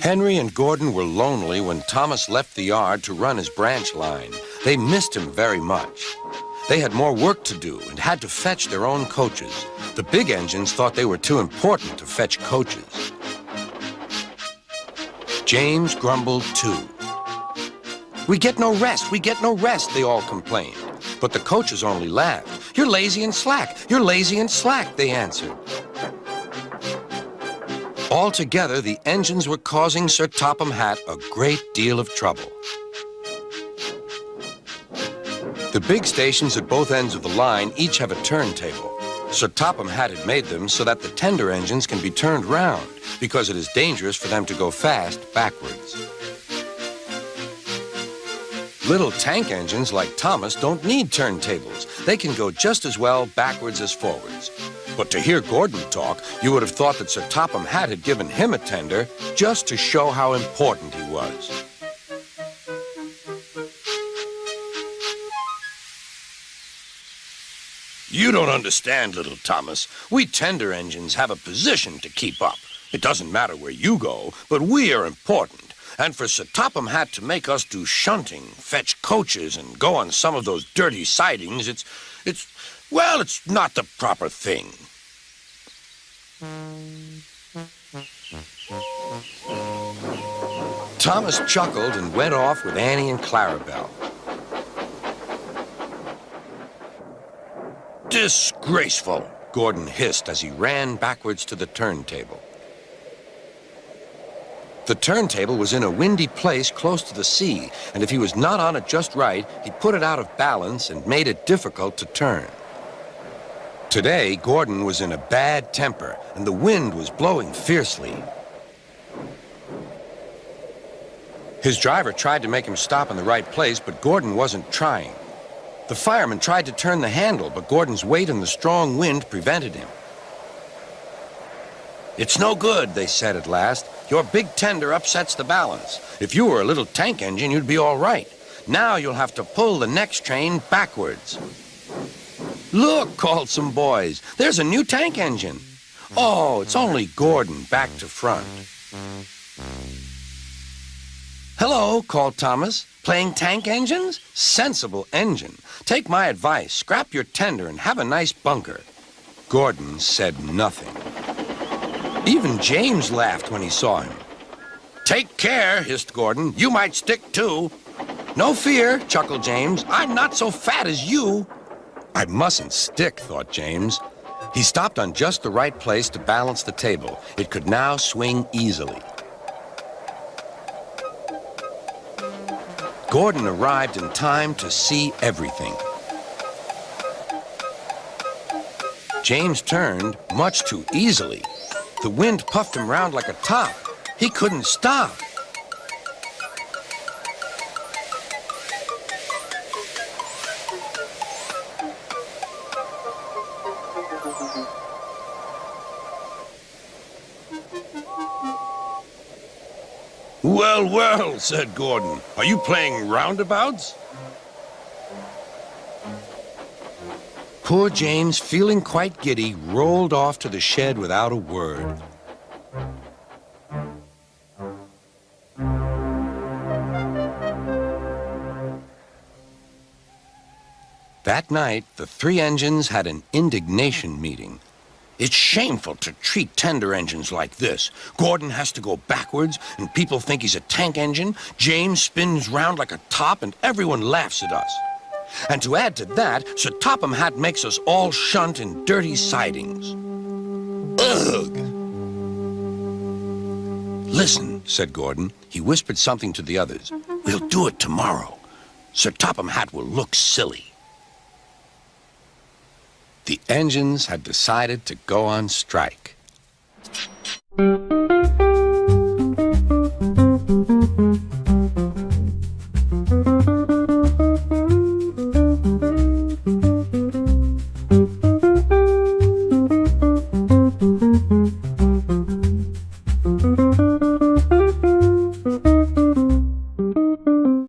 Henry and Gordon were lonely when Thomas left the yard to run his branch line. They missed him very much. They had more work to do and had to fetch their own coaches. The big engines thought they were too important to fetch coaches. James grumbled too. "We get no rest, we get no rest," they all complained. But the coaches only laughed. "You're lazy and slack, you're lazy and slack," they answered. Altogether, the engines were causing Sir Topham Hatt a great deal of trouble. The big stations at both ends of the line each have a turntable. Sir Topham Hatt had made them so that the tender engines can be turned round, because it is dangerous for them to go fast backwards. Little tank engines like Thomas don't need turntables. They can go just as well backwards as forwards. But to hear Gordon talk, you would have thought that Sir Topham Hatt had given him a tender just to show how important he was. "You don't understand, little Thomas. We tender engines have a position to keep up. It doesn't matter where you go, but we are important. And for Sir Topham Hatt to make us do shunting, fetch coaches, and go on some of those dirty sidings, it's not the proper thing." Thomas chuckled and went off with Annie and Clarabelle. "Disgraceful," Gordon hissed as he ran backwards to the turntable. The turntable was in a windy place close to the sea, and if he was not on it just right, he put it out of balance and made it difficult to turn. Today, Gordon was in a bad temper, and the wind was blowing fiercely. His driver tried to make him stop in the right place, but Gordon wasn't trying. The fireman tried to turn the handle, but Gordon's weight and the strong wind prevented him. "It's no good," they said at last. "Your big tender upsets the balance. If you were a little tank engine, you'd be all right. Now you'll have to pull the next train backwards." "Look," called some boys, "there's a new tank engine." "Oh, it's only Gordon back to front." "Hello," called Thomas. "Playing tank engines? Sensible engine. Take my advice, scrap your tender and have a nice bunker." Gordon said nothing. Even James laughed when he saw him. "Take care," hissed Gordon. "You might stick too." "No fear," chuckled James. "I'm not so fat as you." "I mustn't stick," thought James. He stopped on just the right place to balance the table. It could now swing easily. Gordon arrived in time to see everything. James turned much too easily. The wind puffed him round like a top. He couldn't stop. "Well, well," said Gordon. "Are you playing roundabouts?" Poor James, feeling quite giddy, rolled off to the shed without a word. That night, the three engines had an indignation meeting. "It's shameful to treat tender engines like this. Gordon has to go backwards, and people think he's a tank engine. James spins round like a top, and everyone laughs at us. And to add to that, Sir Topham Hatt makes us all shunt in dirty sidings. Ugh!" "Listen," said Gordon. He whispered something to the others. "We'll do it tomorrow. Sir Topham Hatt will look silly." The engines had decided to go on strike.